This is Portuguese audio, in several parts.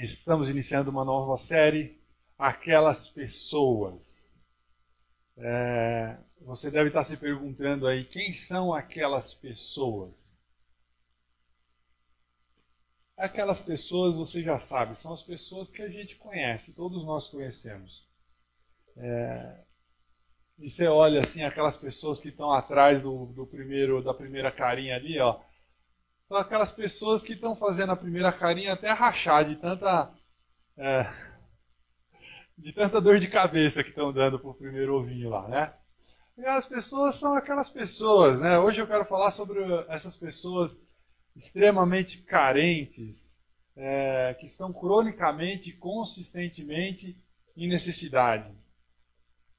Estamos iniciando uma nova série, Aquelas Pessoas. Você deve estar se perguntando aí, quem são aquelas pessoas? Aquelas pessoas, você já sabe, são as pessoas que a gente conhece, todos nós conhecemos. E você olha assim, aquelas pessoas que estão atrás da primeira carinha ali, ó. São aquelas pessoas que estão fazendo a primeira carinha até rachar de tanta dor de cabeça que estão dando pro primeiro ovinho lá, né? E as pessoas são aquelas pessoas, né? Hoje eu quero falar sobre essas pessoas extremamente carentes, que estão cronicamente, consistentemente em necessidade.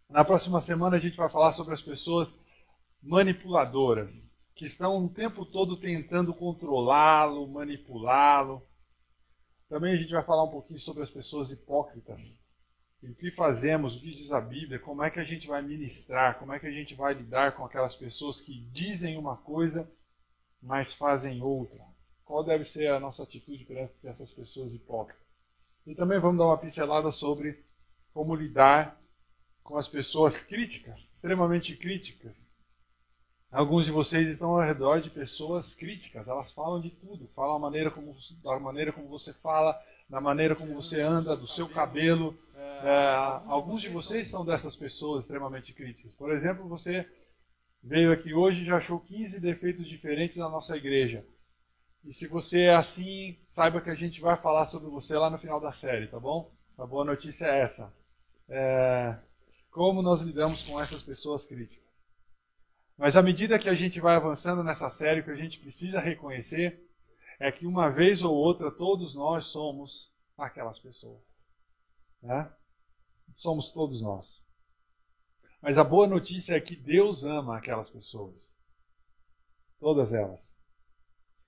Na próxima semana a gente vai falar sobre as pessoas manipuladoras, que estão o tempo todo tentando controlá-lo, manipulá-lo. Também a gente vai falar um pouquinho sobre as pessoas hipócritas. E o que fazemos, o que diz a Bíblia, como é que a gente vai ministrar, como é que a gente vai lidar com aquelas pessoas que dizem uma coisa, mas fazem outra. Qual deve ser a nossa atitude perante essas pessoas hipócritas? E também vamos dar uma pincelada sobre como lidar com as pessoas críticas, extremamente críticas. Alguns de vocês estão ao redor de pessoas críticas, elas falam de tudo, falam da maneira como você fala, da maneira como você anda, do seu cabelo. Alguns de vocês são dessas pessoas extremamente críticas. Por exemplo, você veio aqui hoje e já achou 15 defeitos diferentes na nossa igreja. E se você é assim, saiba que a gente vai falar sobre você lá no final da série, tá bom? A boa notícia é essa. Como nós lidamos com essas pessoas críticas. Mas à medida que a gente vai avançando nessa série, o que a gente precisa reconhecer é que uma vez ou outra todos nós somos aquelas pessoas. Né? Somos todos nós. Mas a boa notícia é que Deus ama aquelas pessoas. Todas elas.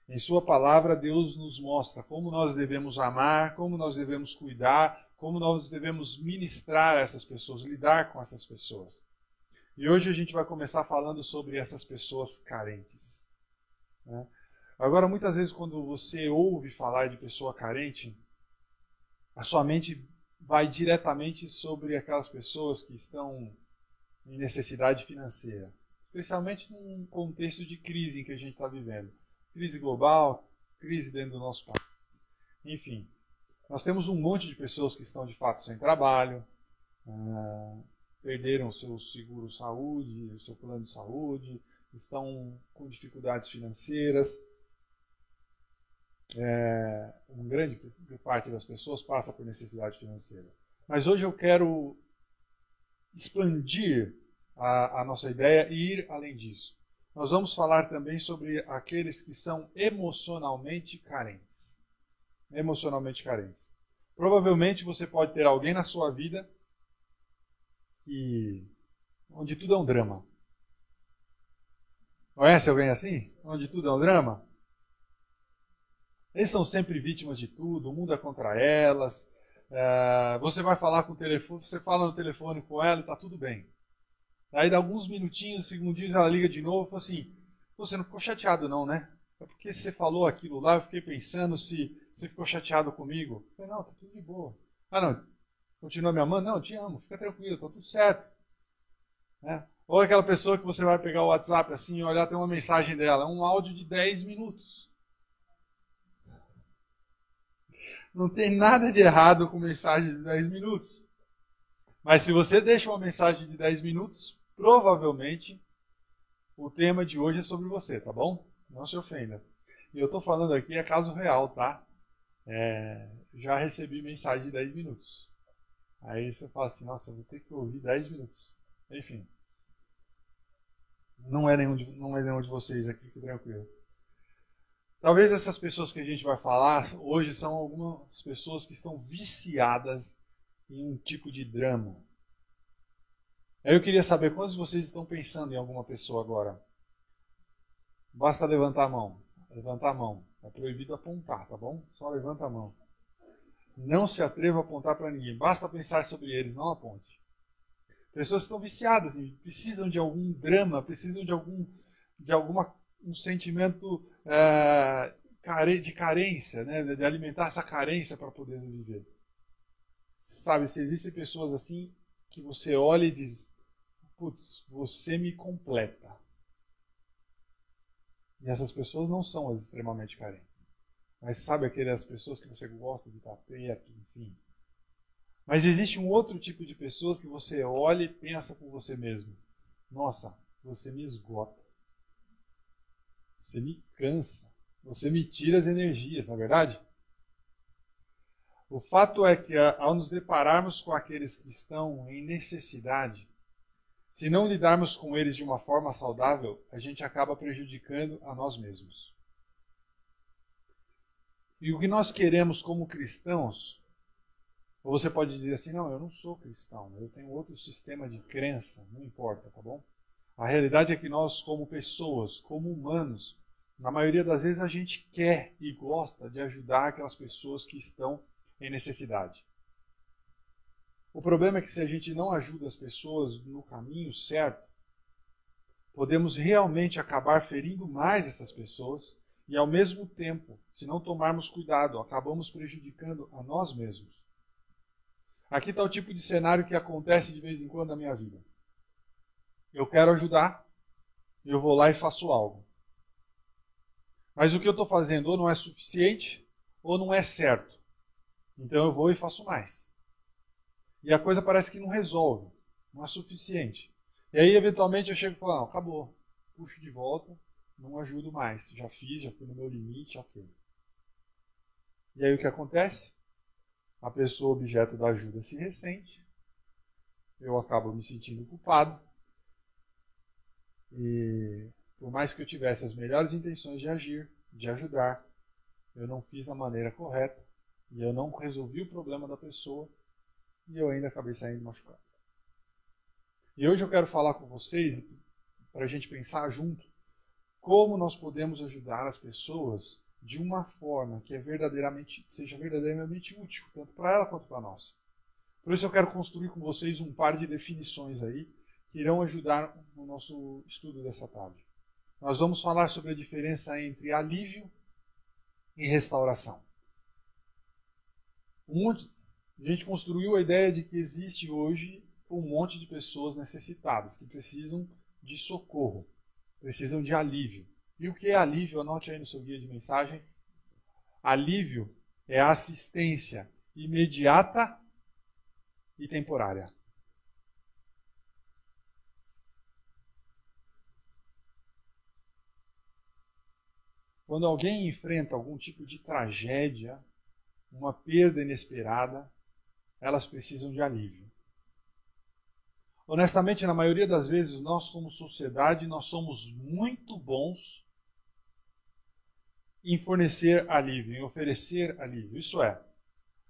Em sua palavra, Deus nos mostra como nós devemos amar, como nós devemos cuidar, como nós devemos ministrar essas pessoas, lidar com essas pessoas. E hoje a gente vai começar falando sobre essas pessoas carentes. Né? Agora, muitas vezes, quando você ouve falar de pessoa carente, a sua mente vai diretamente sobre aquelas pessoas que estão em necessidade financeira. Especialmente num contexto de crise em que a gente está vivendo. Crise global, crise dentro do nosso país. Enfim, nós temos um monte de pessoas que estão de fato sem trabalho, perderam o seu seguro-saúde, o seu plano de saúde, estão com dificuldades financeiras. Uma grande parte das pessoas passa por necessidade financeira. Mas hoje eu quero expandir a nossa ideia e ir além disso. Nós vamos falar também sobre aqueles que são emocionalmente carentes. Emocionalmente carentes. Provavelmente você pode ter alguém na sua vida onde tudo é um drama. Conhece alguém assim? Onde tudo é um drama? Eles são sempre vítimas de tudo, o mundo é contra elas. Você vai falar com o telefone, você fala no telefone com ela e está tudo bem. Aí dá alguns minutinhos, segundinhos, ela liga de novo e fala assim, você não ficou chateado não, né? É porque você falou aquilo lá, eu fiquei pensando se você ficou chateado comigo. Eu falei, não, tá tudo de boa. Ah, não, continua me amando? Não, eu te amo, fica tranquilo, tá tudo certo. Ou aquela pessoa que você vai pegar o WhatsApp assim e olhar, tem uma mensagem dela, é um áudio de 10 minutos. Não tem nada de errado com mensagem de 10 minutos. Mas se você deixa uma mensagem de 10 minutos, provavelmente o tema de hoje é sobre você, tá bom? Não se ofenda. E eu estou falando aqui, é caso real, tá? Já recebi mensagem de 10 minutos. Aí você fala assim, nossa, eu vou ter que ouvir 10 minutos. Enfim. Não é nenhum de vocês aqui, fique tranquilo. Talvez essas pessoas que a gente vai falar hoje são algumas pessoas que estão viciadas em um tipo de drama. Aí eu queria saber quantos de vocês estão pensando em alguma pessoa agora. Basta levantar a mão. Levantar a mão. É proibido apontar, tá bom? Só levanta a mão. Não se atreva a apontar para ninguém. Basta pensar sobre eles, não aponte. Pessoas que estão viciadas, precisam de algum drama, precisam de um sentimento de carência, né? De alimentar essa carência para poder viver. Sabe, se existem pessoas assim que você olha e diz, putz, você me completa. E essas pessoas não são as extremamente carentes. Mas sabe aquelas pessoas que você gosta de estar perto, enfim. Mas existe um outro tipo de pessoas que você olha e pensa com você mesmo. Nossa, você me esgota. Você me cansa. Você me tira as energias, não é verdade? O fato é que ao nos depararmos com aqueles que estão em necessidade, se não lidarmos com eles de uma forma saudável, a gente acaba prejudicando a nós mesmos. E o que nós queremos como cristãos, ou você pode dizer assim, não, eu não sou cristão, eu tenho outro sistema de crença, não importa, tá bom? A realidade é que nós, como pessoas, como humanos, na maioria das vezes a gente quer e gosta de ajudar aquelas pessoas que estão em necessidade. O problema é que se a gente não ajuda as pessoas no caminho certo, podemos realmente acabar ferindo mais essas pessoas e, ao mesmo tempo, se não tomarmos cuidado, acabamos prejudicando a nós mesmos. Aqui está o tipo de cenário que acontece de vez em quando na minha vida. Eu quero ajudar, eu vou lá e faço algo. Mas o que eu estou fazendo ou não é suficiente ou não é certo. Então eu vou e faço mais. E a coisa parece que não resolve, não é suficiente. E aí, eventualmente, eu chego e falo, não, acabou. Puxo de volta, não ajudo mais. Já fiz, já fui no meu limite, já foi. E aí o que acontece? A pessoa objeto da ajuda se ressente. Eu acabo me sentindo culpado. E por mais que eu tivesse as melhores intenções de agir, de ajudar, eu não fiz da maneira correta. E eu não resolvi o problema da pessoa. E eu ainda acabei saindo machucado. E hoje eu quero falar com vocês, para a gente pensar junto, como nós podemos ajudar as pessoas de uma forma que seja verdadeiramente útil, tanto para ela quanto para nós. Por isso eu quero construir com vocês um par de definições aí, que irão ajudar no nosso estudo dessa tarde. Nós vamos falar sobre a diferença entre alívio e restauração. A gente construiu a ideia de que existe hoje um monte de pessoas necessitadas, que precisam de socorro, precisam de alívio. E o que é alívio? Anote aí no seu guia de mensagem. Alívio é a assistência imediata e temporária. Quando alguém enfrenta algum tipo de tragédia, uma perda inesperada, elas precisam de alívio. Honestamente, na maioria das vezes, nós como sociedade, nós somos muito bons em fornecer alívio, em oferecer alívio. Isso é,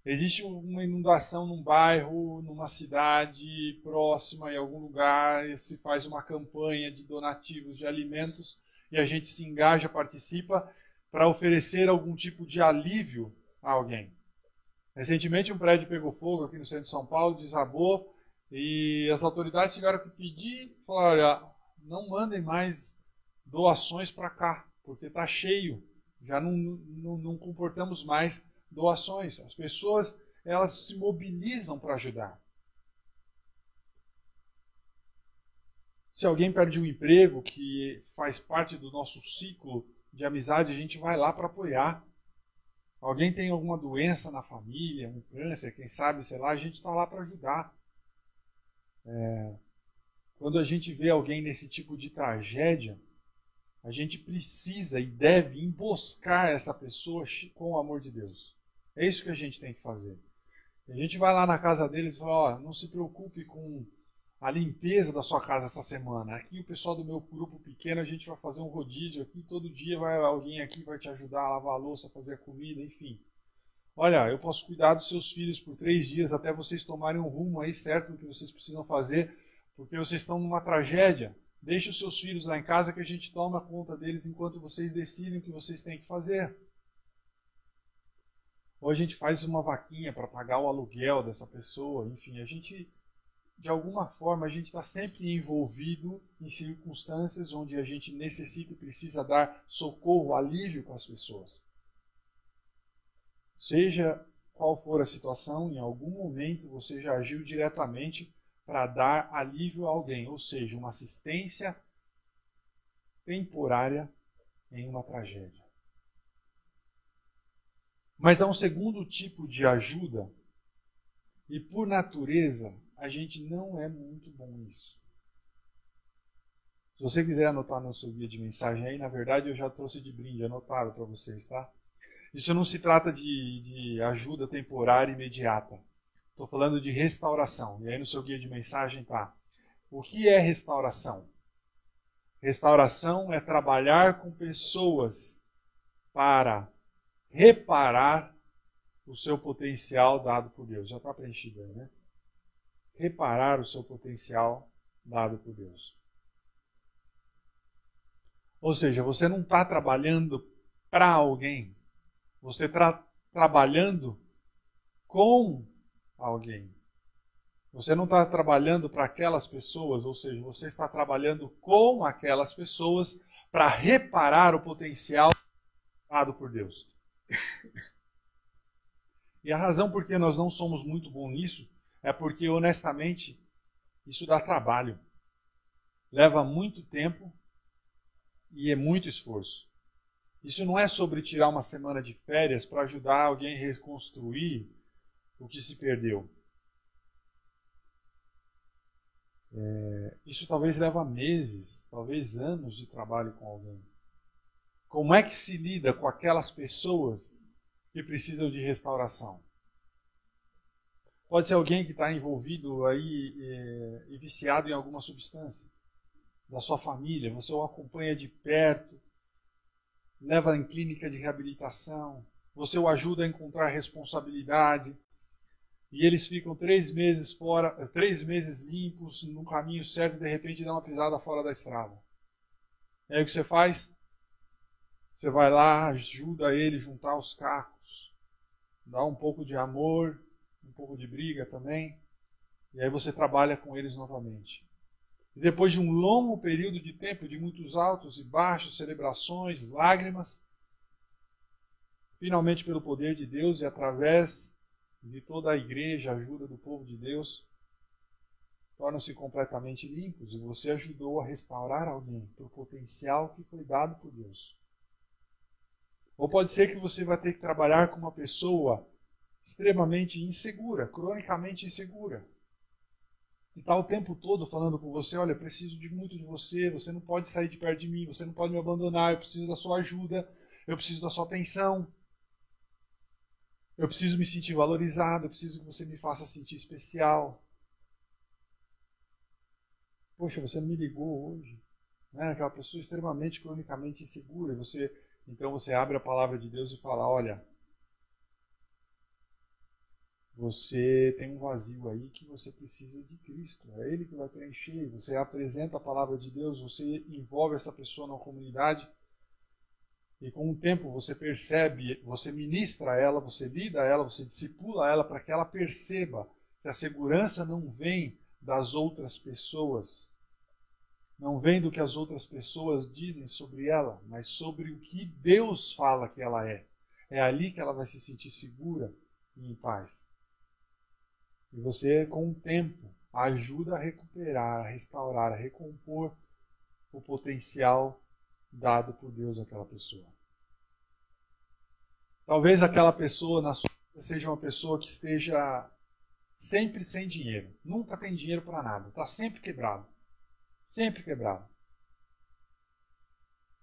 existe uma inundação num bairro, numa cidade próxima, em algum lugar, e se faz uma campanha de donativos de alimentos e a gente se engaja, participa para oferecer algum tipo de alívio a alguém. Recentemente um prédio pegou fogo aqui no centro de São Paulo, desabou, e as autoridades tiveram que pedir, falaram, olha, não mandem mais doações para cá, porque está cheio, já não comportamos mais doações. As pessoas, elas se mobilizam para ajudar. Se alguém perde um emprego que faz parte do nosso ciclo de amizade, a gente vai lá para apoiar. Alguém tem alguma doença na família, um câncer, quem sabe, sei lá, a gente está lá para ajudar. Quando a gente vê alguém nesse tipo de tragédia, a gente precisa e deve emboscar essa pessoa com o amor de Deus. É isso que a gente tem que fazer. A gente vai lá na casa deles e fala, não se preocupe com a limpeza da sua casa essa semana. Aqui o pessoal do meu grupo pequeno, a gente vai fazer um rodízio aqui, todo dia vai alguém aqui vai te ajudar a lavar a louça, a fazer a comida, enfim. Olha, eu posso cuidar dos seus filhos por 3 dias até vocês tomarem um rumo aí certo do que vocês precisam fazer, porque vocês estão numa tragédia. Deixe os seus filhos lá em casa que a gente toma conta deles enquanto vocês decidem o que vocês têm que fazer. Ou a gente faz uma vaquinha para pagar o aluguel dessa pessoa, enfim, a gente, de alguma forma, a gente está sempre envolvido em circunstâncias onde a gente necessita e precisa dar socorro, alívio para as pessoas. Seja qual for a situação, em algum momento você já agiu diretamente para dar alívio a alguém, ou seja, uma assistência temporária em uma tragédia. Mas há um segundo tipo de ajuda, e por natureza a gente não é muito bom nisso. Se você quiser anotar no seu guia de mensagem aí, na verdade eu já trouxe de brinde, anotado para vocês, tá? Isso não se trata de ajuda temporária imediata. Estou falando de restauração. E aí no seu guia de mensagem tá. O que é restauração? Restauração é trabalhar com pessoas para reparar o seu potencial dado por Deus. Já está preenchido aí, né? Reparar o seu potencial dado por Deus. Ou seja, você não está trabalhando para alguém. Você está trabalhando com alguém. Você não está trabalhando para aquelas pessoas, ou seja, você está trabalhando com aquelas pessoas para reparar o potencial dado por Deus. E a razão por que nós não somos muito bons nisso é porque, honestamente, isso dá trabalho. Leva muito tempo e é muito esforço. Isso não é sobre tirar uma semana de férias para ajudar alguém a reconstruir o que se perdeu. Isso talvez leva meses, talvez anos de trabalho com alguém. Como é que se lida com aquelas pessoas que precisam de restauração? Pode ser alguém que está envolvido aí e viciado em alguma substância da sua família, você o acompanha de perto, leva em clínica de reabilitação, você o ajuda a encontrar responsabilidade, e eles ficam 3 meses fora, 3 meses limpos, no caminho certo, e de repente dá uma pisada fora da estrada. E aí o que você faz? Você vai lá, ajuda ele a juntar os cacos, dá um pouco de amor, um pouco de briga também, e aí você trabalha com eles novamente. E depois de um longo período de tempo, de muitos altos e baixos, celebrações, lágrimas, finalmente pelo poder de Deus e através de toda a igreja, a ajuda do povo de Deus, tornam-se completamente limpos e você ajudou a restaurar alguém pelo potencial que foi dado por Deus. Ou pode ser que você vai ter que trabalhar com uma pessoa extremamente insegura, cronicamente insegura. E está o tempo todo falando com você, olha, eu preciso muito de você, você não pode sair de perto de mim, você não pode me abandonar, eu preciso da sua ajuda, eu preciso da sua atenção, eu preciso me sentir valorizado, eu preciso que você me faça sentir especial. Poxa, você não me ligou hoje. Né? Aquela pessoa extremamente, cronicamente insegura. Então você abre a palavra de Deus e fala, olha, você tem um vazio aí que você precisa de Cristo. É Ele que vai preencher. Você apresenta a palavra de Deus, você envolve essa pessoa na comunidade e com o tempo você percebe, você ministra ela, você lida ela, você discipula ela para que ela perceba que a segurança não vem das outras pessoas, não vem do que as outras pessoas dizem sobre ela, mas sobre o que Deus fala que ela é. É ali que ela vai se sentir segura e em paz. E você, com o tempo, ajuda a recuperar, a restaurar, a recompor o potencial dado por Deus àquela pessoa. Talvez aquela pessoa na sua vida seja uma pessoa que esteja sempre sem dinheiro. Nunca tem dinheiro para nada. Está sempre quebrado. Sempre quebrado.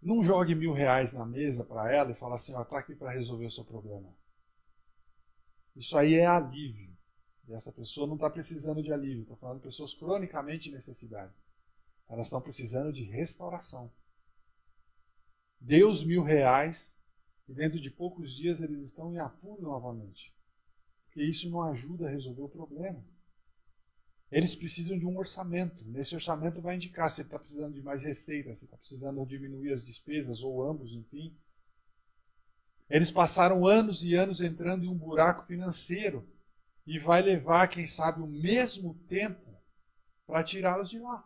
Não jogue R$1.000 na mesa para ela e fale assim, está aqui para resolver o seu problema. Isso aí é alívio. E essa pessoa não está precisando de alívio. Estou falando de pessoas cronicamente em necessidade. Elas estão precisando de restauração. Dê os R$1.000 e dentro de poucos dias eles estão em apuro novamente. Porque isso não ajuda a resolver o problema. Eles precisam de um orçamento. Nesse orçamento vai indicar se ele está precisando de mais receita, se está precisando diminuir as despesas, ou ambos, enfim. Eles passaram anos e anos entrando em um buraco financeiro e vai levar, quem sabe, o mesmo tempo para tirá-los de lá.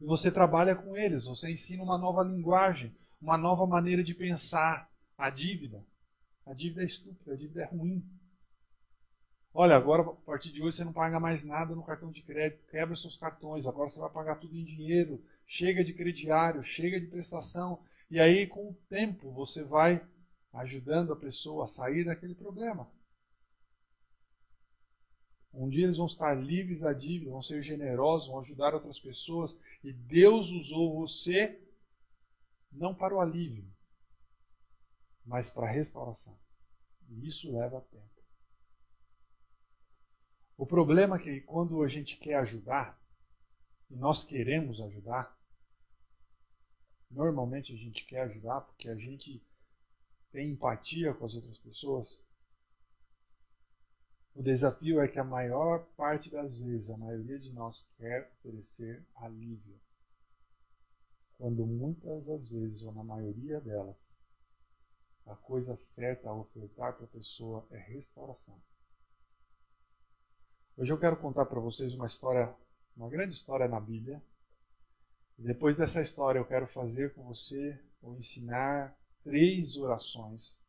E você trabalha com eles, você ensina uma nova linguagem, uma nova maneira de pensar a dívida. A dívida é estúpida, a dívida é ruim. Olha, agora a partir de hoje você não paga mais nada no cartão de crédito, quebra seus cartões, agora você vai pagar tudo em dinheiro, chega de crediário, chega de prestação. E aí, com o tempo, você vai ajudando a pessoa a sair daquele problema. Um dia eles vão estar livres da dívida, vão ser generosos, vão ajudar outras pessoas. E Deus usou você não para o alívio, mas para a restauração. E isso leva tempo. O problema é que quando a gente quer ajudar, e nós queremos ajudar, normalmente a gente quer ajudar porque a gente tem empatia com as outras pessoas. O desafio é que a maior parte das vezes, a maioria de nós quer oferecer alívio. Quando muitas das vezes, ou na maioria delas, a coisa certa a ofertar para a pessoa é restauração. Hoje eu quero contar para vocês uma história, uma grande história na Bíblia. E depois dessa história eu quero fazer com você, ou ensinar 3 orações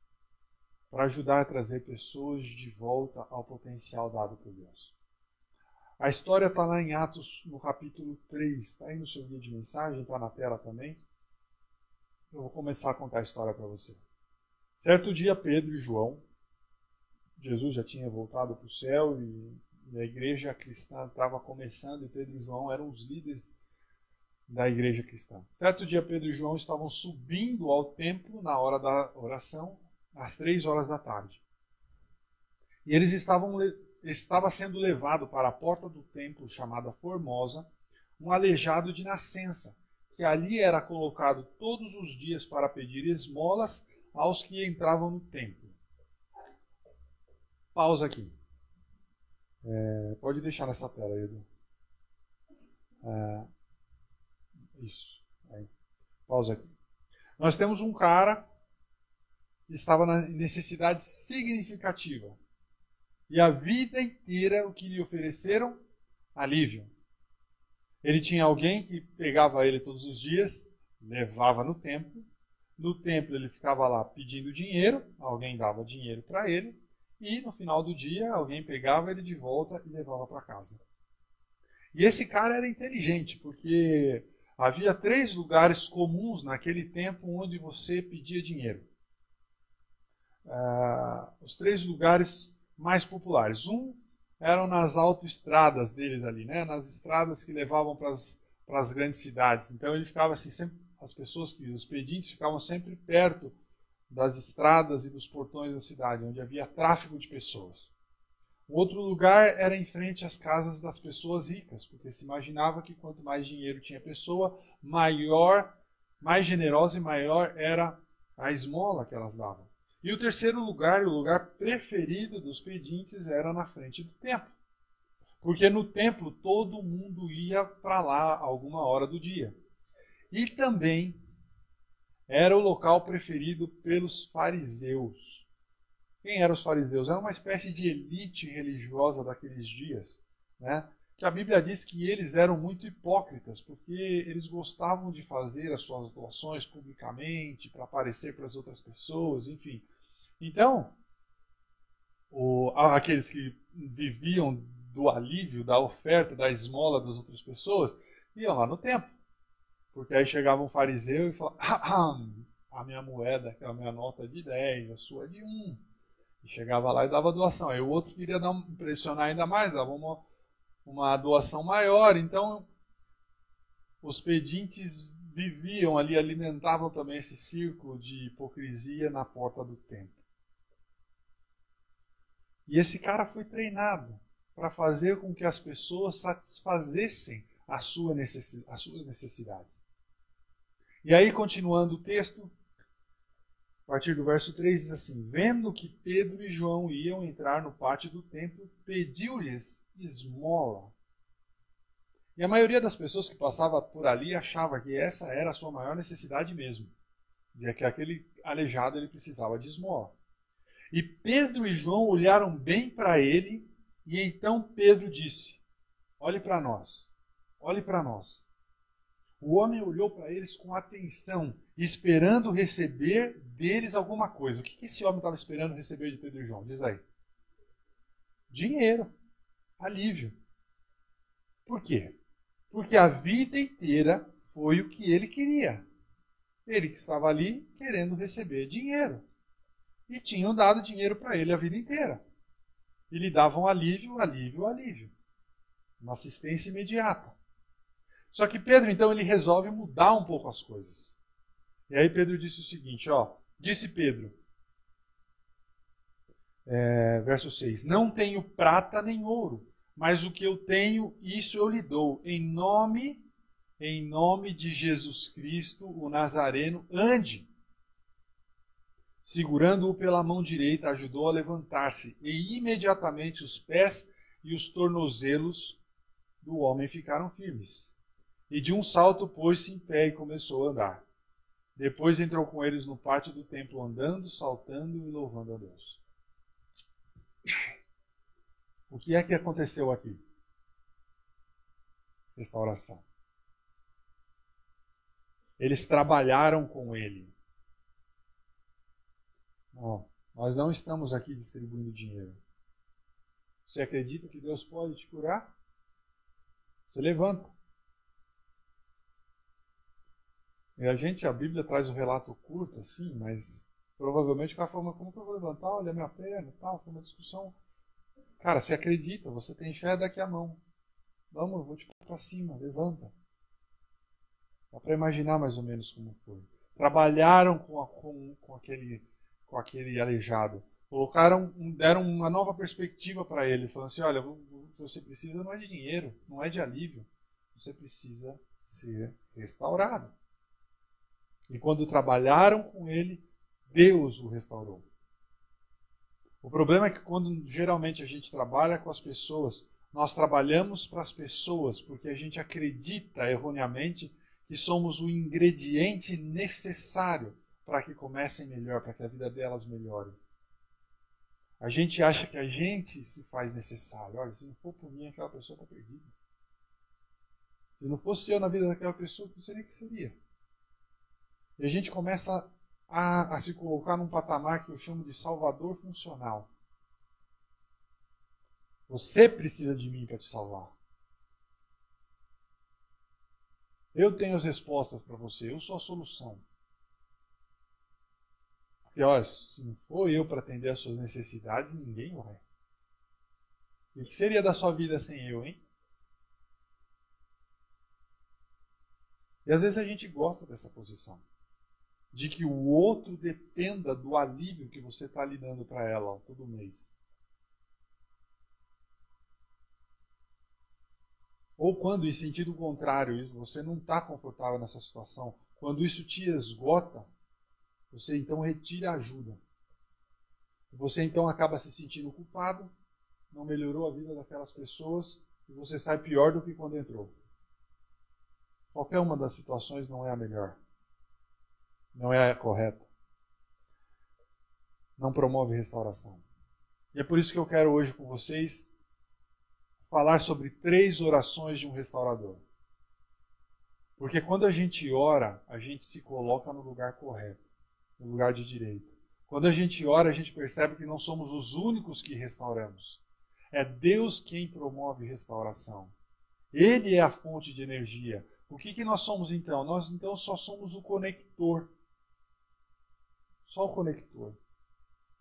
para ajudar a trazer pessoas de volta ao potencial dado por Deus. A história está lá em Atos, no capítulo 3. Está aí no seu guia de mensagem, está na tela também. Eu vou começar a contar a história para você. Certo dia, Pedro e João, Jesus já tinha voltado para o céu e a igreja cristã estava começando, e Pedro e João eram os líderes da igreja cristã. Certo dia, Pedro e João estavam subindo ao templo na hora da oração, às 3 horas da tarde. E eles estava sendo levado para a porta do templo chamada Formosa, um aleijado de nascença, que ali era colocado todos os dias para pedir esmolas aos que entravam no templo. Pausa aqui. Pode deixar nessa tela, Edu. Isso. Aí. Pausa aqui. Nós temos um cara que estava na necessidade significativa. E a vida inteira o que lhe ofereceram? Alívio. Ele tinha alguém que pegava ele todos os dias, levava no templo. No templo ele ficava lá pedindo dinheiro, alguém dava dinheiro para ele. E no final do dia alguém pegava ele de volta e levava para casa. E esse cara era inteligente, porque havia 3 lugares comuns naquele tempo onde você pedia dinheiro. Os 3 lugares mais populares. Um eram nas autoestradas deles ali, né? Nas estradas que levavam para as grandes cidades. Então ele ficava assim, sempre, os pedintes ficavam sempre perto das estradas e dos portões da cidade, onde havia tráfego de pessoas. Um outro lugar era em frente às casas das pessoas ricas, porque se imaginava que quanto mais dinheiro tinha a pessoa, mais generosa e maior era a esmola que elas davam. E o terceiro lugar, o lugar preferido dos pedintes, era na frente do templo. Porque no templo todo mundo ia para lá alguma hora do dia. E também era o local preferido pelos fariseus. Quem eram os fariseus? Era uma espécie de elite religiosa daqueles dias, né? Que a Bíblia diz que eles eram muito hipócritas, porque eles gostavam de fazer as suas doações publicamente, para aparecer para as outras pessoas, enfim. Então, aqueles que viviam do alívio, da oferta, da esmola das outras pessoas, iam lá no templo. Porque aí chegava um fariseu e falava, a minha moeda, que é a minha nota de 10, a sua de 1. E chegava lá e dava doação. Aí o outro queria impressionar ainda mais, dava uma doação maior. Então, os pedintes viviam ali, alimentavam também esse círculo de hipocrisia na porta do templo. E esse cara foi treinado para fazer com que as pessoas satisfazessem a sua necessidade. E aí, continuando o texto, a partir do verso 3, diz assim: vendo que Pedro e João iam entrar no pátio do templo, pediu-lhes esmola. E a maioria das pessoas que passava por ali achava que essa era a sua maior necessidade mesmo, de que aquele aleijado ele precisava de esmola. E Pedro e João olharam bem para ele, e então Pedro disse: olhe para nós, olhe para nós. O homem olhou para eles com atenção, esperando receber deles alguma coisa. O que esse homem estava esperando receber de Pedro e João? Diz aí. Dinheiro. Alívio. Por quê? Porque a vida inteira foi o que ele queria. Ele que estava ali querendo receber dinheiro. E tinham dado dinheiro para ele a vida inteira. E lhe davam alívio, alívio, alívio. Uma assistência imediata. Só que Pedro, então, ele resolve mudar um pouco as coisas. E aí Pedro disse o seguinte, disse Pedro, verso 6, não tenho prata nem ouro, mas o que eu tenho, isso eu lhe dou. Em nome de Jesus Cristo, o Nazareno, ande. Segurando-o pela mão direita, ajudou a levantar-se, e imediatamente os pés e os tornozelos do homem ficaram firmes. E de um salto pôs-se em pé e começou a andar. Depois entrou com eles no pátio do templo, andando, saltando e louvando a Deus. O que é que aconteceu aqui? Restauração. Eles trabalharam com ele. Nós não estamos aqui distribuindo dinheiro. Você acredita que Deus pode te curar? Você levanta. E a Bíblia traz um relato curto, assim, mas provavelmente o cara falou, como que eu vou levantar? Olha a minha perna e tal, foi uma discussão. Cara, você acredita, você tem fé, daqui a mão. Vamos, eu vou te pôr pra cima, levanta. Dá para imaginar mais ou menos como foi. Trabalharam com aquele aleijado. Deram uma nova perspectiva para ele, falando assim, olha, o que você precisa não é de dinheiro, não é de alívio. Você precisa ser restaurado. E quando trabalharam com ele, Deus o restaurou. O problema é que quando geralmente a gente trabalha com as pessoas, nós trabalhamos para as pessoas porque a gente acredita erroneamente que somos o ingrediente necessário para que comecem melhor, para que a vida delas melhore. A gente acha que a gente se faz necessário. Olha, se não for por mim, aquela pessoa está perdida. Se não fosse eu na vida daquela pessoa, não seria o que seria. E a gente começa a se colocar num patamar que eu chamo de salvador funcional. Você precisa de mim para te salvar. Eu tenho as respostas para você, eu sou a solução. Porque, olha, se não for eu para atender as suas necessidades, ninguém vai. O que seria da sua vida sem eu, hein? E às vezes a gente gosta dessa posição. De que o outro dependa do alívio que você está lhe dando para ela todo mês. Ou quando, em sentido contrário, você não está confortável nessa situação, quando isso te esgota, você então retira a ajuda. Você então acaba se sentindo culpado, não melhorou a vida daquelas pessoas e você sai pior do que quando entrou. Qualquer uma das situações não é a melhor. Não é a correta. Não promove restauração. E é por isso que eu quero hoje com vocês falar sobre 3 orações de um restaurador. Porque quando a gente ora, a gente se coloca no lugar correto, no lugar de direito. Quando a gente ora, a gente percebe que não somos os únicos que restauramos. É Deus quem promove restauração. Ele é a fonte de energia. O que nós somos então? Nós então só somos o conector. Só o conector.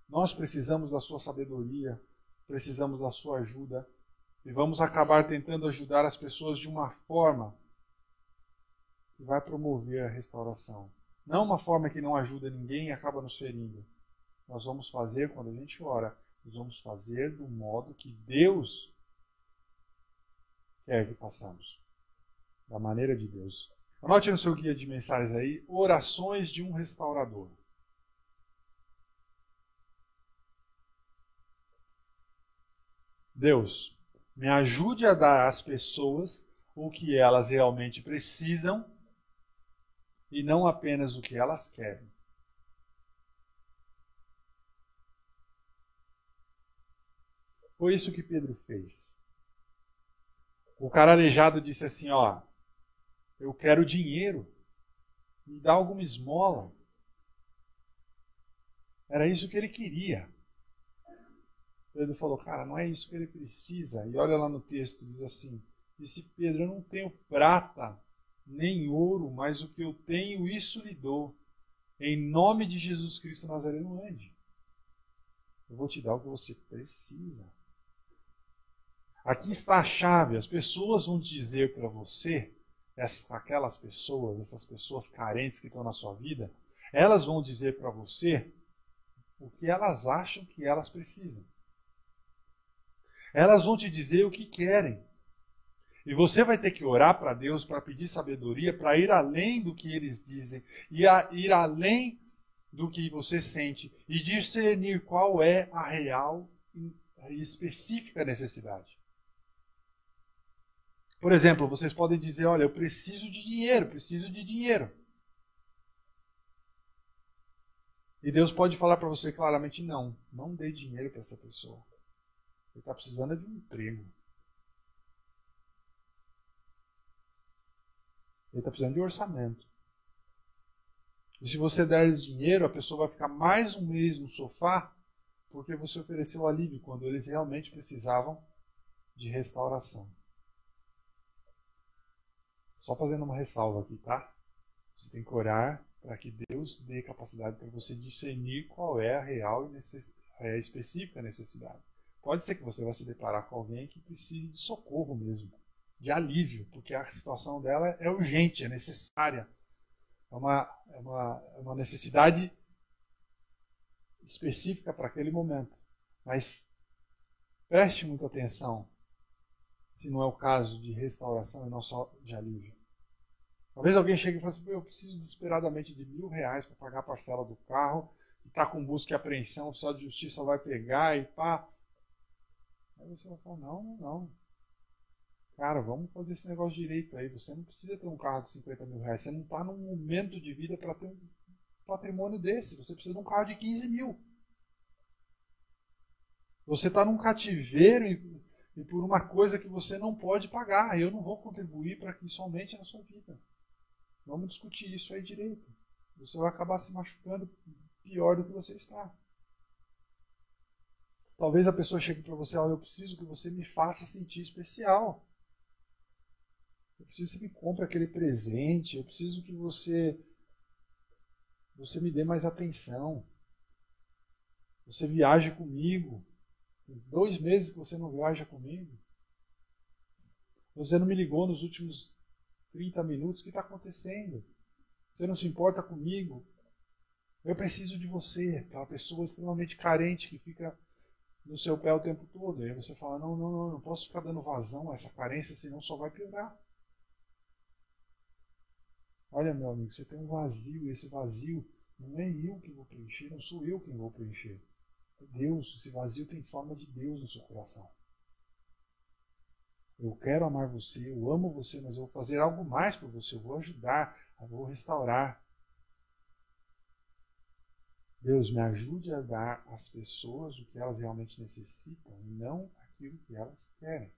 Nós precisamos da sua sabedoria, precisamos da sua ajuda e vamos acabar tentando ajudar as pessoas de uma forma que vai promover a restauração. Não uma forma que não ajuda ninguém e acaba nos ferindo. Nós vamos fazer, quando a gente ora, nós vamos fazer do modo que Deus quer que façamos. Da maneira de Deus. Anote no seu guia de mensagens aí, orações de um restaurador. Deus, me ajude a dar às pessoas o que elas realmente precisam e não apenas o que elas querem. Foi isso que Pedro fez. O cara aleijado disse assim, Eu quero dinheiro. Me dá alguma esmola. Era isso que ele queria. Pedro falou, cara, não é isso que ele precisa. E olha lá no texto, diz assim, disse Pedro, eu não tenho prata nem ouro, mas o que eu tenho, isso lhe dou. Em nome de Jesus Cristo Nazareno, ande. Eu vou te dar o que você precisa. Aqui está a chave. As pessoas vão dizer para você, aquelas pessoas, essas pessoas carentes que estão na sua vida, elas vão dizer para você o que elas acham que elas precisam. Elas vão te dizer o que querem. E você vai ter que orar para Deus para pedir sabedoria, para ir além do que eles dizem, e ir além do que você sente, e discernir qual é a real e específica necessidade. Por exemplo, vocês podem dizer, olha, eu preciso de dinheiro, preciso de dinheiro. E Deus pode falar para você claramente, não dê dinheiro para essa pessoa. Ele está precisando de um emprego. Ele está precisando de orçamento. E se você der dinheiro, a pessoa vai ficar mais um mês no sofá porque você ofereceu alívio quando eles realmente precisavam de restauração. Só fazendo uma ressalva aqui, tá? Você tem que orar para que Deus dê capacidade para você discernir qual é a real e a específica necessidade. Pode ser que você vai se deparar com alguém que precise de socorro mesmo, de alívio, porque a situação dela é urgente, é necessária. É uma necessidade específica para aquele momento. Mas preste muita atenção se não é o caso de restauração e não só de alívio. Talvez alguém chegue e fale assim, eu preciso desesperadamente de R$1.000 para pagar a parcela do carro, e está com busca e apreensão, o oficial de justiça vai pegar e pá. Aí você vai falar, não. Cara, vamos fazer esse negócio direito aí. Você não precisa ter um carro de R$50.000. Você não está num momento de vida para ter um patrimônio desse. Você precisa de um carro de 15 mil. Você está num cativeiro e por uma coisa que você não pode pagar. Eu não vou contribuir para que isso aumente na sua vida. Vamos discutir isso aí direito. Você vai acabar se machucando pior do que você está. Talvez a pessoa chegue para você, eu preciso que você me faça sentir especial. Eu preciso que você me compre aquele presente. Eu preciso que você me dê mais atenção. Você viaje comigo. Tem 2 meses que você não viaja comigo. Você não me ligou nos últimos 30 minutos. O que está acontecendo? Você não se importa comigo? Eu preciso de você. Aquela pessoa extremamente carente que fica no seu pé o tempo todo. E aí você fala, não posso ficar dando vazão a essa carência, senão só vai piorar. Olha, meu amigo, você tem um vazio, e esse vazio não é eu que vou preencher, não sou eu quem vou preencher. É Deus, esse vazio tem forma de Deus no seu coração. Eu quero amar você, eu amo você, mas eu vou fazer algo mais por você, eu vou ajudar, eu vou restaurar. Deus, me ajude a dar às pessoas o que elas realmente necessitam e não aquilo que elas querem.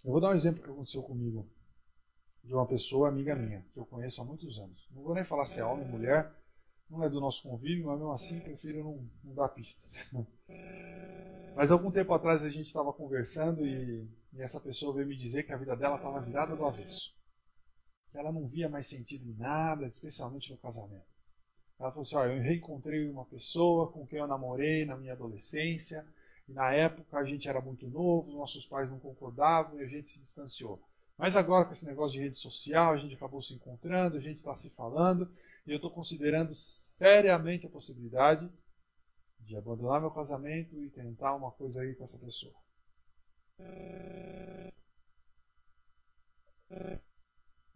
Eu vou dar um exemplo que aconteceu comigo, de uma pessoa amiga minha, que eu conheço há muitos anos. Não vou nem falar se é homem ou mulher, não é do nosso convívio, mas mesmo assim prefiro não dar pistas. Mas algum tempo atrás a gente estava conversando e essa pessoa veio me dizer que a vida dela estava virada do avesso. Que ela não via mais sentido em nada, especialmente no casamento. Ela falou assim, eu reencontrei uma pessoa com quem eu namorei na minha adolescência, e na época a gente era muito novo, nossos pais não concordavam e a gente se distanciou. Mas agora com esse negócio de rede social, a gente acabou se encontrando, a gente está se falando, e eu estou considerando seriamente a possibilidade de abandonar meu casamento e tentar uma coisa aí com essa pessoa.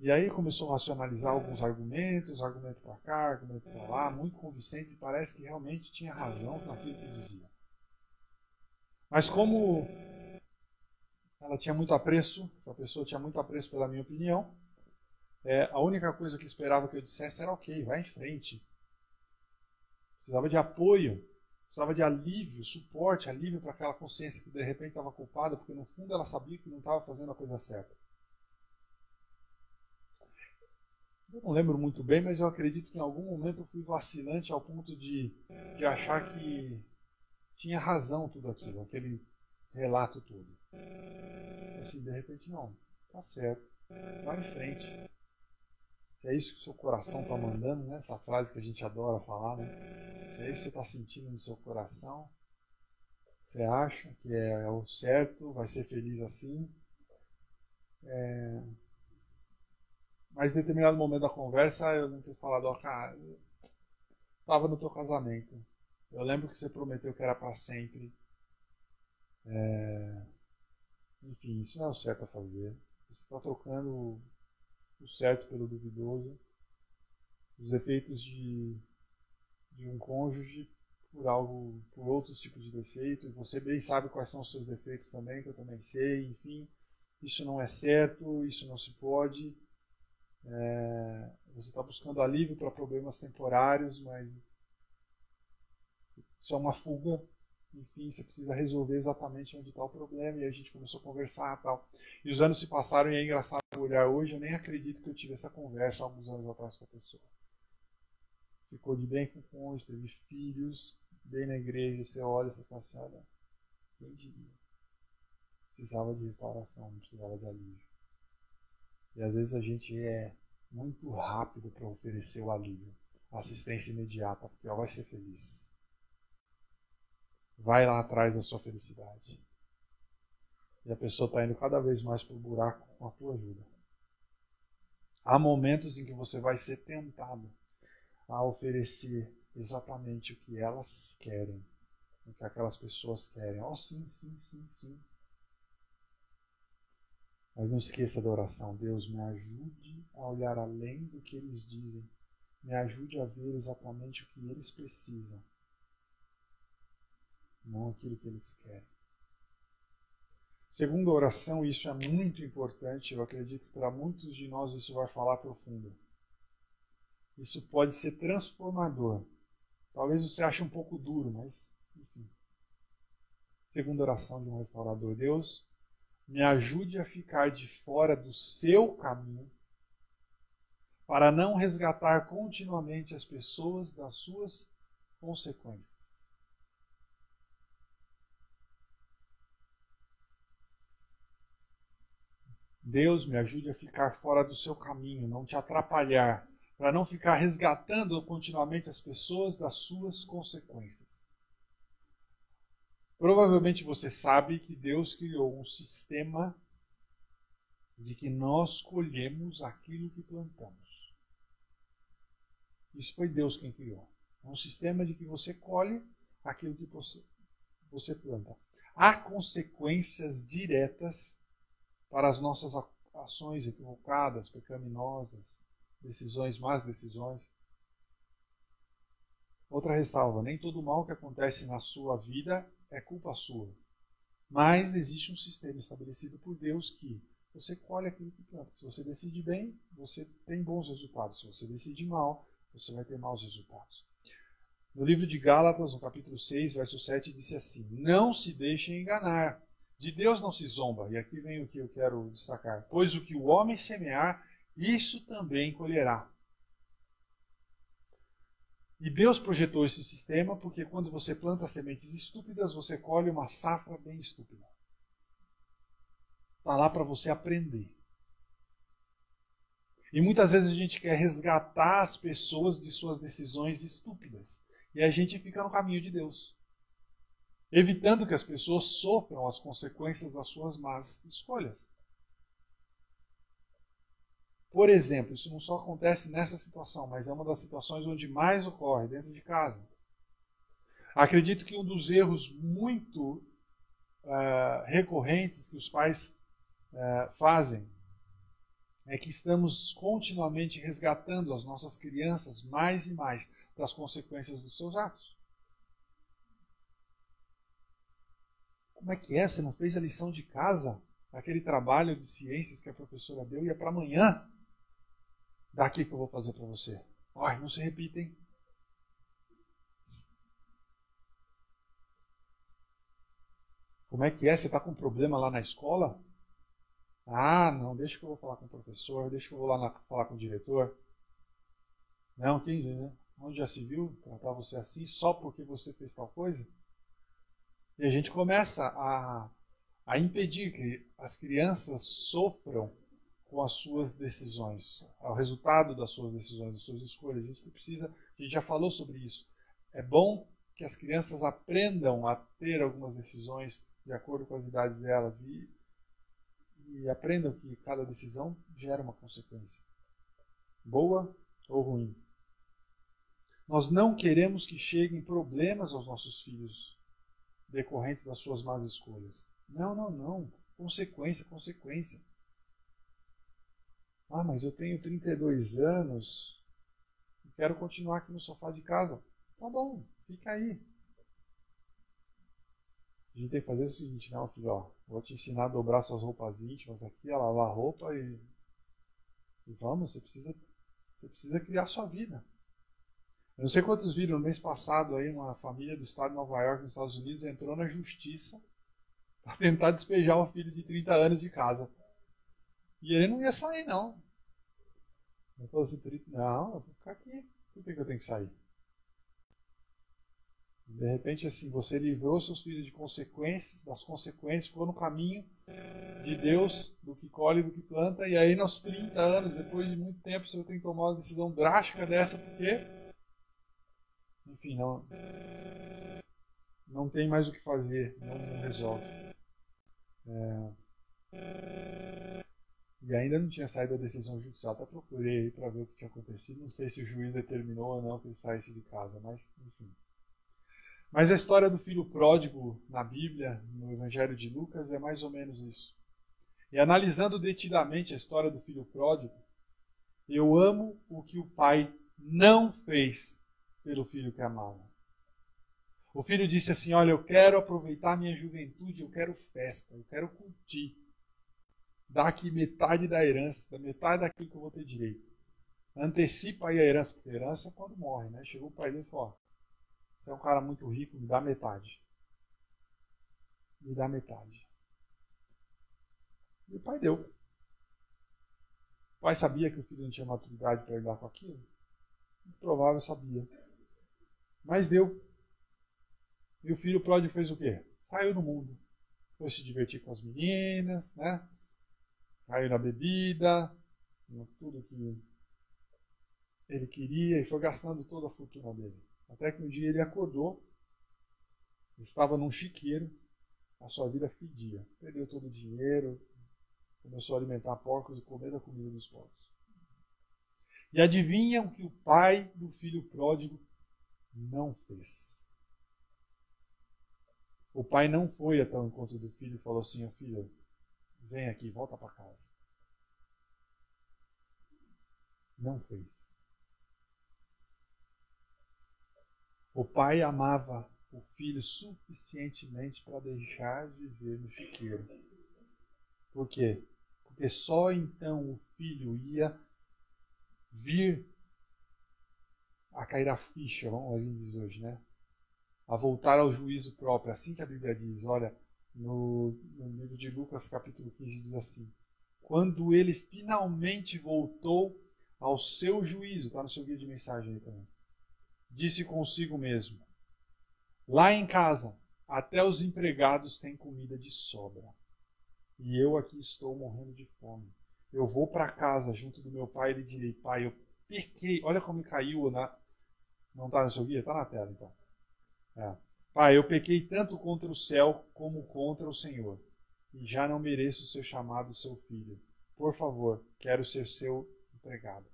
E aí começou a racionalizar alguns argumentos, argumento para cá, argumento para lá, muito convincentes, e parece que realmente tinha razão naquilo que dizia. Mas como ela tinha muito apreço, essa pessoa tinha muito apreço pela minha opinião, a única coisa que esperava que eu dissesse era ok, vai em frente. Precisava de apoio, precisava de alívio, suporte, alívio para aquela consciência que de repente estava culpada, porque no fundo ela sabia que não estava fazendo a coisa certa. Eu não lembro muito bem, mas eu acredito que em algum momento eu fui vacilante ao ponto de achar que tinha razão tudo aquilo, aquele relato todo. Assim, de repente, não. Tá certo. Vai em frente. Se é isso que o seu coração está mandando, né? Essa frase que a gente adora falar, né? Se é isso que você está sentindo no seu coração, você acha que é o certo, vai ser feliz assim. Mas em determinado momento da conversa, eu não tenho falado, ó, cara, eu estava no teu casamento. Eu lembro que você prometeu que era para sempre. Enfim, isso não é o certo a fazer. Você está trocando o certo pelo duvidoso, os efeitos de um cônjuge por outros tipos de defeito, e você bem sabe quais são os seus defeitos também, que eu também sei, enfim, isso não é certo, isso não se pode, você está buscando alívio para problemas temporários, mas isso é uma fuga, enfim, você precisa resolver exatamente onde está o problema, e a gente começou a conversar e tal. E os anos se passaram e é engraçado olhar hoje, eu nem acredito que eu tive essa conversa há alguns anos atrás com a pessoa. Ficou de bem com o cônjuge, teve filhos, bem na igreja, você olha e você fala assim, olha, quem diria? Precisava de restauração, não precisava de alívio. E às vezes a gente é muito rápido para oferecer o alívio, a assistência imediata, porque ela vai ser feliz. Vai lá atrás da sua felicidade. E a pessoa está indo cada vez mais para o buraco com a tua ajuda. Há momentos em que você vai ser tentado a oferecer exatamente o que elas querem, o que aquelas pessoas querem. Oh, sim, sim, sim, sim. Mas não esqueça da oração. Deus, me ajude a olhar além do que eles dizem. Me ajude a ver exatamente o que eles precisam, não aquilo que eles querem. Segundo a oração, isso é muito importante. Eu acredito que para muitos de nós isso vai falar profundo. Isso pode ser transformador. Talvez você ache um pouco duro, mas enfim. Segunda oração de um restaurador. Deus, me ajude a ficar de fora do seu caminho para não resgatar continuamente as pessoas das suas consequências. Deus, me ajude a ficar fora do seu caminho, não te atrapalhar, para não ficar resgatando continuamente as pessoas das suas consequências. Provavelmente você sabe que Deus criou um sistema de que nós colhemos aquilo que plantamos. Isso foi Deus quem criou. É um sistema de que você colhe aquilo que você planta. Há consequências diretas para as nossas ações equivocadas, pecaminosas, más decisões. Outra ressalva, nem todo mal que acontece na sua vida é culpa sua. Mas existe um sistema estabelecido por Deus que você colhe aquilo que planta. Se você decide bem, você tem bons resultados. Se você decide mal, você vai ter maus resultados. No livro de Gálatas, no capítulo 6, verso 7, disse assim: não se deixem enganar. De Deus não se zomba. E aqui vem o que eu quero destacar. Pois o que o homem semear, isso também colherá. E Deus projetou esse sistema porque quando você planta sementes estúpidas, você colhe uma safra bem estúpida. Está lá para você aprender. E muitas vezes a gente quer resgatar as pessoas de suas decisões estúpidas. E a gente fica no caminho de Deus, evitando que as pessoas sofram as consequências das suas más escolhas. Por exemplo, isso não só acontece nessa situação, mas é uma das situações onde mais ocorre dentro de casa. Acredito que um dos erros muito recorrentes que os pais fazem é que estamos continuamente resgatando as nossas crianças mais e mais das consequências dos seus atos. Como é que é? Você não fez a lição de casa? Aquele trabalho de ciências que a professora deu e é para amanhã? Daqui que eu vou fazer para você. Ai, não se repita, hein? Como é que é? Você está com um problema lá na escola? Ah, não, deixa que eu vou falar com o professor, deixa que eu vou lá falar com o diretor. Não, quem, né? Onde já se viu tratar você assim só porque você fez tal coisa? E a gente começa a impedir que as crianças sofram com as suas decisões, ao resultado das suas decisões, das suas escolhas. A gente já falou sobre isso. É bom que as crianças aprendam a ter algumas decisões de acordo com as idades delas e aprendam que cada decisão gera uma consequência, boa ou ruim. Nós não queremos que cheguem problemas aos nossos filhos decorrentes das suas más escolhas. Não, não, não. Consequência, consequência. Ah, mas eu tenho 32 anos e quero continuar aqui no sofá de casa. Tá bom, fica aí. A gente tem que fazer o seguinte, não, filho, ó, vou te ensinar a dobrar suas roupas íntimas aqui, a lavar a roupa e vamos, você precisa criar sua vida. Eu não sei quantos viram, no mês passado aí, uma família do estado de Nova York, nos Estados Unidos, entrou na justiça para tentar despejar um filho de 30 anos de casa. E ele não ia sair, não. Ele falou assim, não, eu vou ficar aqui. Por que eu tenho que sair? De repente, assim, você livrou seus filhos de consequências, das consequências, ficou no caminho de Deus, do que colhe, do que planta, e aí, nos 30 anos, depois de muito tempo, você tem que tomar uma decisão drástica dessa, porque, enfim, não tem mais o que fazer, não resolve. E ainda não tinha saído a decisão judicial, até procurei aí para ver o que tinha acontecido, não sei se o juiz determinou ou não que ele saísse de casa, mas, enfim. Mas a história do filho pródigo na Bíblia, no Evangelho de Lucas, é mais ou menos isso. E analisando detidamente a história do filho pródigo, eu amo o que o pai não fez pelo filho que amava. O filho disse assim, olha, eu quero aproveitar minha juventude, eu quero festa, eu quero curtir. Dá aqui metade da herança, da metade daquilo que eu vou ter direito. Antecipa aí a herança, porque a herança é quando morre, né? Chegou o pai dele e falou, você é um cara muito rico, me dá metade. Me dá metade. E o pai deu. O pai sabia que o filho não tinha maturidade para lidar com aquilo? Provável sabia. Mas deu. E o filho pródigo fez o quê? Saiu no mundo. Foi se divertir com as meninas, né? Caiu na bebida, em tudo que ele queria e foi gastando toda a fortuna dele. Até que um dia ele acordou, estava num chiqueiro, a sua vida fedia. Perdeu todo o dinheiro, começou a alimentar porcos e comer da comida dos porcos. E adivinham o que o pai do filho pródigo não fez? O pai não foi até o encontro do filho e falou assim, filho, vem aqui, volta para casa. Não fez. O pai amava o filho suficientemente para deixar viver no chiqueiro. Por quê? Porque só então o filho ia vir a cair a ficha, vamos dizer hoje, né? A voltar ao juízo próprio. Assim que a Bíblia diz, olha, no livro de Lucas, capítulo 15, diz assim, quando ele finalmente voltou ao seu juízo, está no seu guia de mensagem aí também, disse consigo mesmo, lá em casa, até os empregados têm comida de sobra. E eu aqui estou morrendo de fome. Eu vou para casa junto do meu pai e lhe direi, pai, eu pequei. Olha como caiu na... Não está no seu guia? Está na tela, então. Pai, eu pequei tanto contra o céu como contra o Senhor. E já não mereço ser chamado seu filho. Por favor, quero ser seu empregado.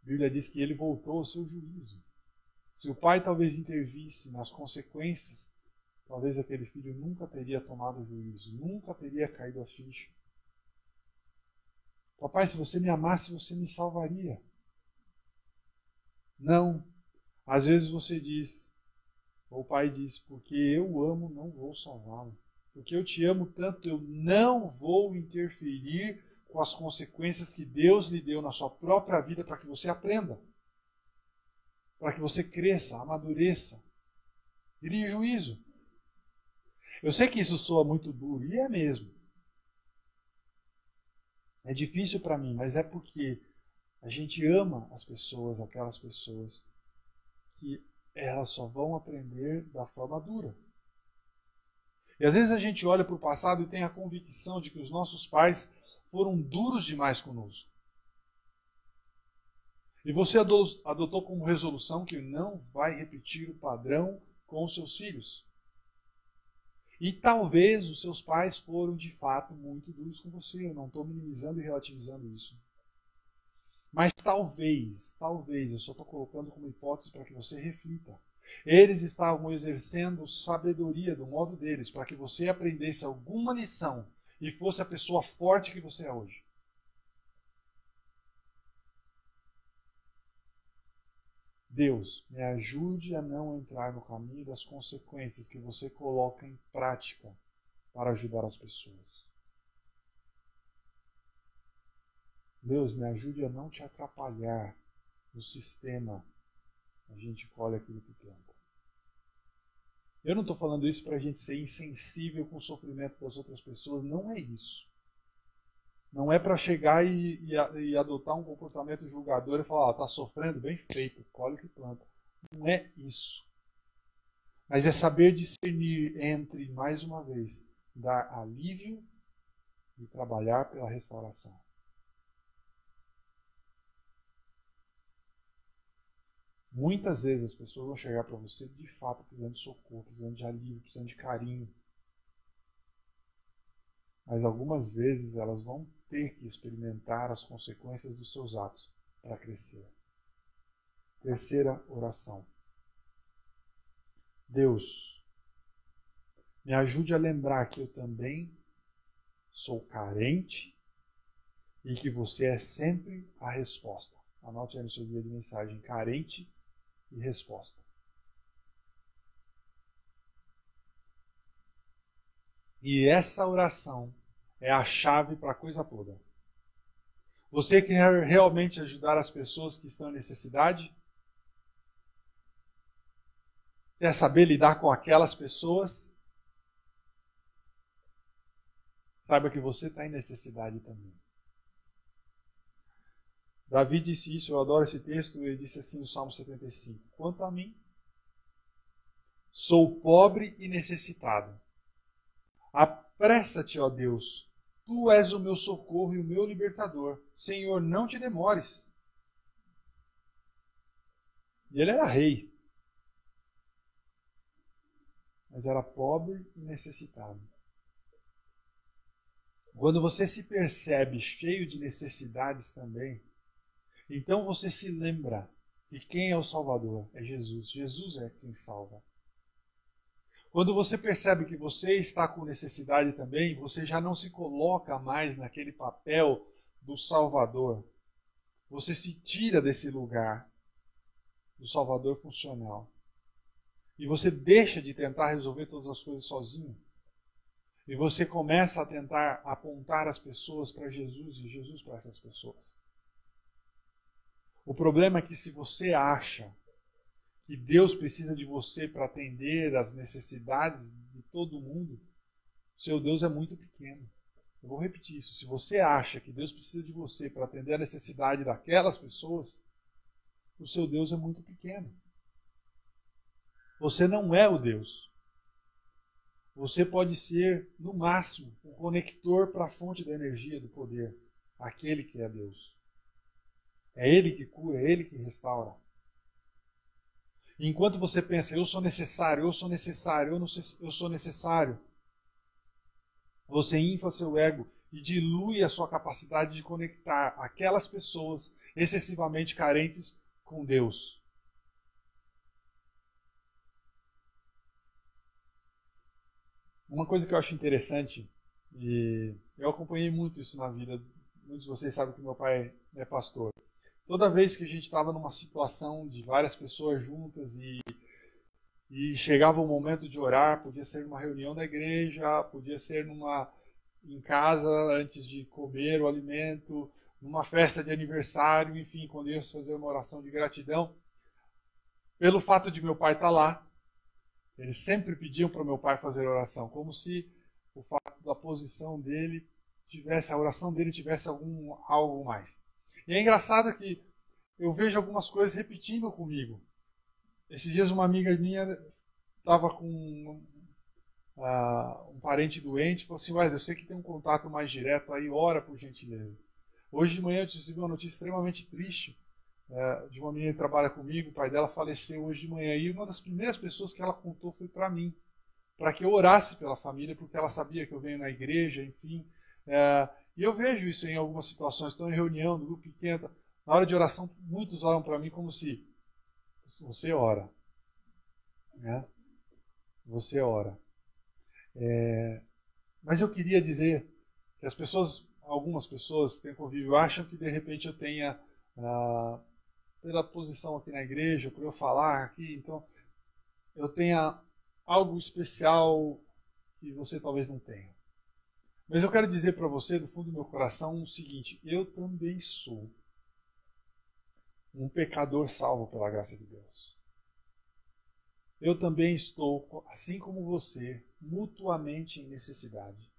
A Bíblia diz que ele voltou ao seu juízo. Se o pai talvez intervisse nas consequências, talvez aquele filho nunca teria tomado juízo, nunca teria caído a ficha. Papai, se você me amasse, você me salvaria. Não. Às vezes você diz, ou o pai diz, porque eu amo, não vou salvá-lo. Porque eu te amo tanto, eu não vou interferir com as consequências que Deus lhe deu na sua própria vida para que você aprenda. Para que você cresça, amadureça. Crie juízo. Eu sei que isso soa muito duro, e é mesmo. É difícil para mim, mas é porque A gente ama as pessoas, aquelas pessoas que elas só vão aprender da forma dura. E às vezes a gente olha para o passado e tem a convicção de que os nossos pais foram duros demais conosco. E você adotou como resolução que não vai repetir o padrão com os seus filhos. E talvez os seus pais foram de fato muito duros com você. Eu não estou minimizando e relativizando isso. Mas talvez, eu só estou colocando como hipótese para que você reflita. Eles estavam exercendo sabedoria do modo deles para que você aprendesse alguma lição e fosse a pessoa forte que você é hoje. Deus, me ajude a não entrar no caminho das consequências que você coloca em prática para ajudar as pessoas. Deus, me ajude a não te atrapalhar no sistema. A gente colhe aquilo que planta. Eu não estou falando isso para a gente ser insensível com o sofrimento das outras pessoas. Não é isso. Não é para chegar e adotar um comportamento julgador e falar, está sofrendo, bem feito, colhe o que planta. Não é isso. Mas é saber discernir entre, mais uma vez, dar alívio e trabalhar pela restauração. Muitas vezes as pessoas vão chegar para você de fato precisando de socorro, precisando de alívio, precisando de carinho. Mas algumas vezes elas vão ter que experimentar as consequências dos seus atos para crescer. Terceira oração. Deus, me ajude a lembrar que eu também sou carente e que você é sempre a resposta. Anote aí no seu guia de mensagem, carente e resposta. E essa oração é a chave para a coisa toda. Você quer realmente ajudar as pessoas que estão em necessidade? Quer saber lidar com aquelas pessoas? Saiba que você está em necessidade também. Davi disse isso, eu adoro esse texto, ele disse assim no Salmo 75. Quanto a mim, sou pobre e necessitado. Apressa-te, ó Deus, tu és o meu socorro e o meu libertador. Senhor, não te demores. E ele era rei, mas era pobre e necessitado. Quando você se percebe cheio de necessidades também, então você se lembra que quem é o Salvador? É Jesus. Jesus é quem salva. Quando você percebe que você está com necessidade também, você já não se coloca mais naquele papel do Salvador. Você se tira desse lugar do Salvador funcional. E você deixa de tentar resolver todas as coisas sozinho. E você começa a tentar apontar as pessoas para Jesus e Jesus para essas pessoas. O problema é que se você acha que Deus precisa de você para atender às necessidades de todo mundo, seu Deus é muito pequeno. Eu vou repetir isso. Se você acha que Deus precisa de você para atender a necessidade daquelas pessoas, o seu Deus é muito pequeno. Você não é o Deus. Você pode ser, no máximo, um conector para a fonte da energia, do poder. Aquele que é Deus. É Ele que cura, é Ele que restaura. E enquanto você pensa, eu sou necessário, eu sou necessário, eu sou necessário, você infla seu ego e dilui a sua capacidade de conectar aquelas pessoas excessivamente carentes com Deus. Uma coisa que eu acho interessante, e eu acompanhei muito isso na vida, muitos de vocês sabem que meu pai é pastor. Toda vez que a gente estava numa situação de várias pessoas juntas e chegava o momento de orar, podia ser numa reunião da igreja, podia ser em casa antes de comer o alimento, numa festa de aniversário, enfim, quando ia fazer uma oração de gratidão. Pelo fato de meu pai estar lá, eles sempre pediam para meu pai fazer oração, como se o fato da posição dele a oração dele tivesse algo mais. E é engraçado que eu vejo algumas coisas repetindo comigo. Esses dias uma amiga minha estava com um parente doente e falou assim, eu sei que tem um contato mais direto aí, ora por gentileza. Hoje de manhã eu recebi uma notícia extremamente triste de uma menina que trabalha comigo, o pai dela faleceu hoje de manhã e uma das primeiras pessoas que ela contou foi para mim, para que eu orasse pela família, porque ela sabia que eu venho na igreja, enfim. E eu vejo isso em algumas situações, estou em reunião, no grupo pequeno, na hora de oração, muitos oram para mim como se você ora. Né? Você ora. Mas eu queria dizer que algumas pessoas que têm convívio, acham que de repente eu tenha, pela posição aqui na igreja, por eu falar aqui, então eu tenha algo especial que você talvez não tenha. Mas eu quero dizer para você, do fundo do meu coração, o seguinte: eu também sou um pecador salvo pela graça de Deus. Eu também estou, assim como você, mutuamente em necessidade.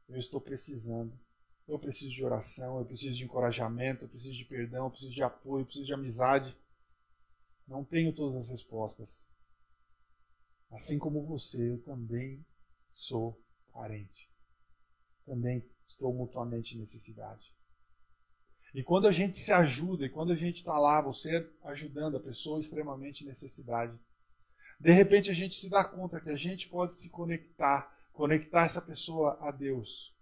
Eu estou precisando. Eu preciso de oração, eu preciso de encorajamento, eu preciso de perdão, eu preciso de apoio, eu preciso de amizade. Não tenho todas as respostas. Assim como você, eu também sou carente. Também estou mutuamente em necessidade. E quando a gente se ajuda, e quando a gente está lá, você ajudando a pessoa extremamente em necessidade, de repente a gente se dá conta que a gente pode se conectar essa pessoa a Deus.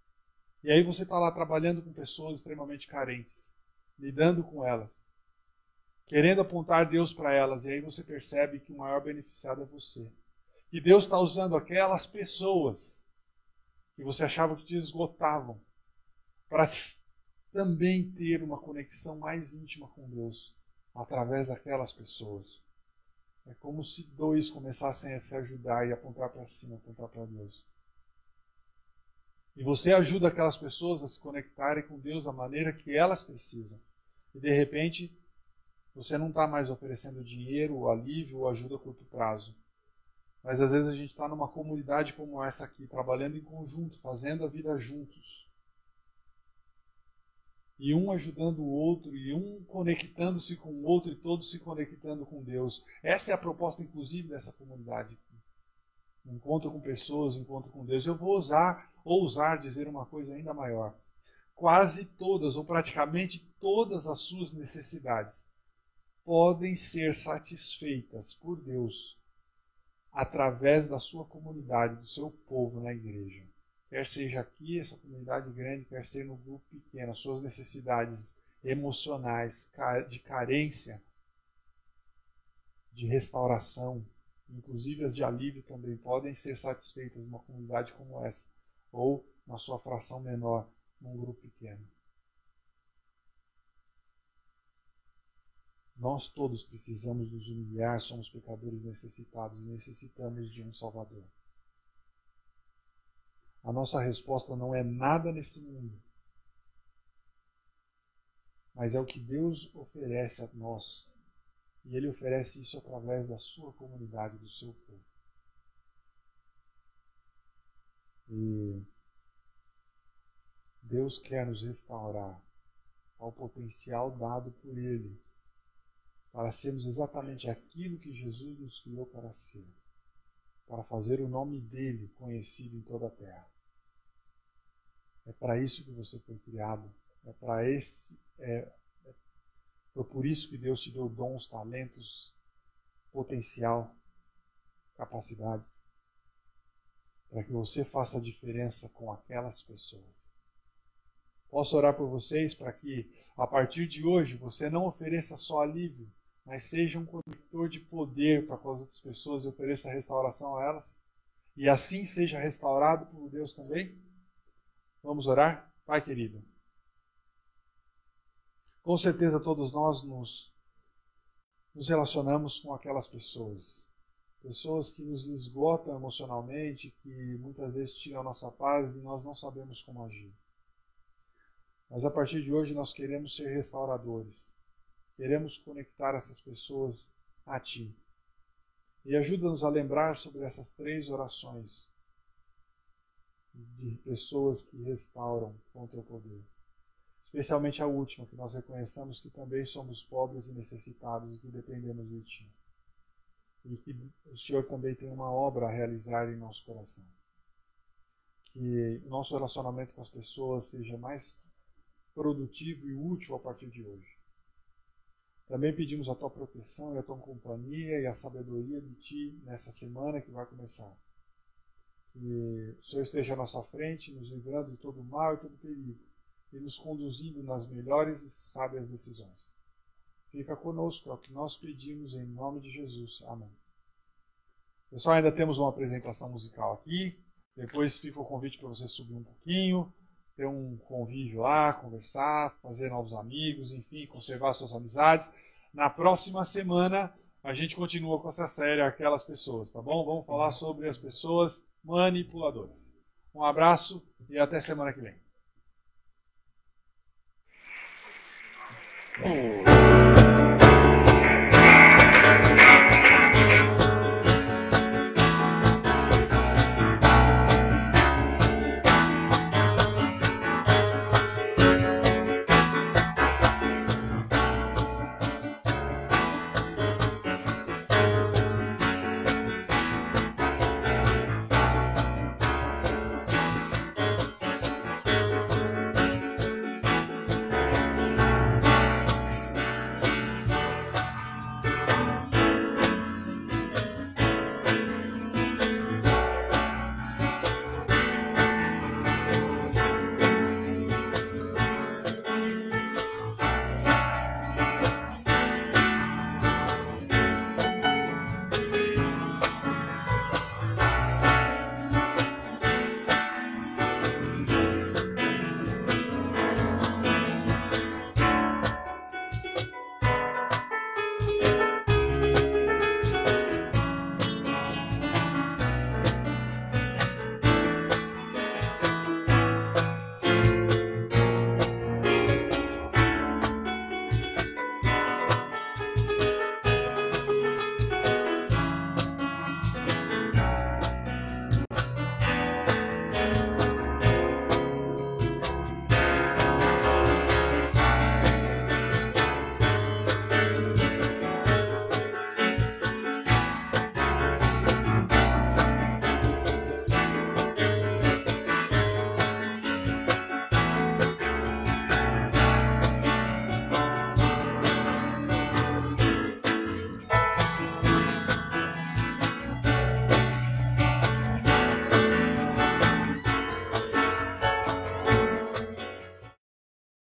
E aí você está lá trabalhando com pessoas extremamente carentes, lidando com elas, querendo apontar Deus para elas, e aí você percebe que o maior beneficiado é você. Que Deus está usando aquelas pessoas que você achava que te esgotavam para também ter uma conexão mais íntima com Deus através daquelas pessoas. É como se dois começassem a se ajudar e apontar para cima, apontar para Deus. E você ajuda aquelas pessoas a se conectarem com Deus da maneira que elas precisam. E de repente, você não está mais oferecendo dinheiro, ou alívio, ou ajuda a curto prazo. Mas às vezes a gente está numa comunidade como essa aqui, trabalhando em conjunto, fazendo a vida juntos. E um ajudando o outro, e um conectando-se com o outro, e todos se conectando com Deus. Essa é a proposta, inclusive, dessa comunidade aqui. Encontro com pessoas, encontro com Deus. Eu vou ousar dizer uma coisa ainda maior. Quase todas, ou praticamente todas as suas necessidades podem ser satisfeitas por Deus através da sua comunidade, do seu povo na igreja. Quer seja aqui, essa comunidade grande, quer seja no grupo pequeno, as suas necessidades emocionais, de carência, de restauração, inclusive as de alívio também, podem ser satisfeitas numa comunidade como essa, ou na sua fração menor, num grupo pequeno. Nós todos precisamos nos humilhar, somos pecadores necessitados e necessitamos de um Salvador. A nossa resposta não é nada nesse mundo, mas é o que Deus oferece a nós. E Ele oferece isso através da sua comunidade, do seu povo. E Deus quer nos restaurar ao potencial dado por Ele, para sermos exatamente aquilo que Jesus nos criou para ser, para fazer o nome dEle conhecido em toda a terra. É para isso que você foi criado, foi por isso que Deus te deu dons, talentos, potencial, capacidades, para que você faça a diferença com aquelas pessoas. Posso orar por vocês para que, a partir de hoje, você não ofereça só alívio, mas seja um conector de poder para com as outras pessoas e ofereça restauração a elas? E assim seja restaurado por Deus também? Vamos orar? Pai querido, com certeza todos nós nos relacionamos com aquelas pessoas. Pessoas que nos esgotam emocionalmente, que muitas vezes tiram a nossa paz e nós não sabemos como agir. Mas a partir de hoje nós queremos ser restauradores. Queremos conectar essas pessoas a Ti. E ajuda-nos a lembrar sobre essas 3 orações de pessoas que restauram com o Teu poder. especialmente a última, que nós reconheçamos que também somos pobres e necessitados e que dependemos de Ti. E que o Senhor também tem uma obra a realizar em nosso coração. Que o nosso relacionamento com as pessoas seja mais produtivo e útil a partir de hoje. Também pedimos a Tua proteção e a Tua companhia e a sabedoria de Ti nessa semana que vai começar. Que o Senhor esteja à nossa frente, nos livrando de todo mal e todo perigo, e nos conduzindo nas melhores e sábias decisões. Fica conosco, é o que nós pedimos em nome de Jesus. Amém. Pessoal, ainda temos uma apresentação musical aqui. Depois fica o convite para você subir um pouquinho, ter um convívio lá, conversar, fazer novos amigos, enfim, conservar suas amizades. Na próxima semana, a gente continua com essa série Aquelas Pessoas, tá bom? Vamos falar sobre as pessoas manipuladoras. Um abraço e até semana que vem.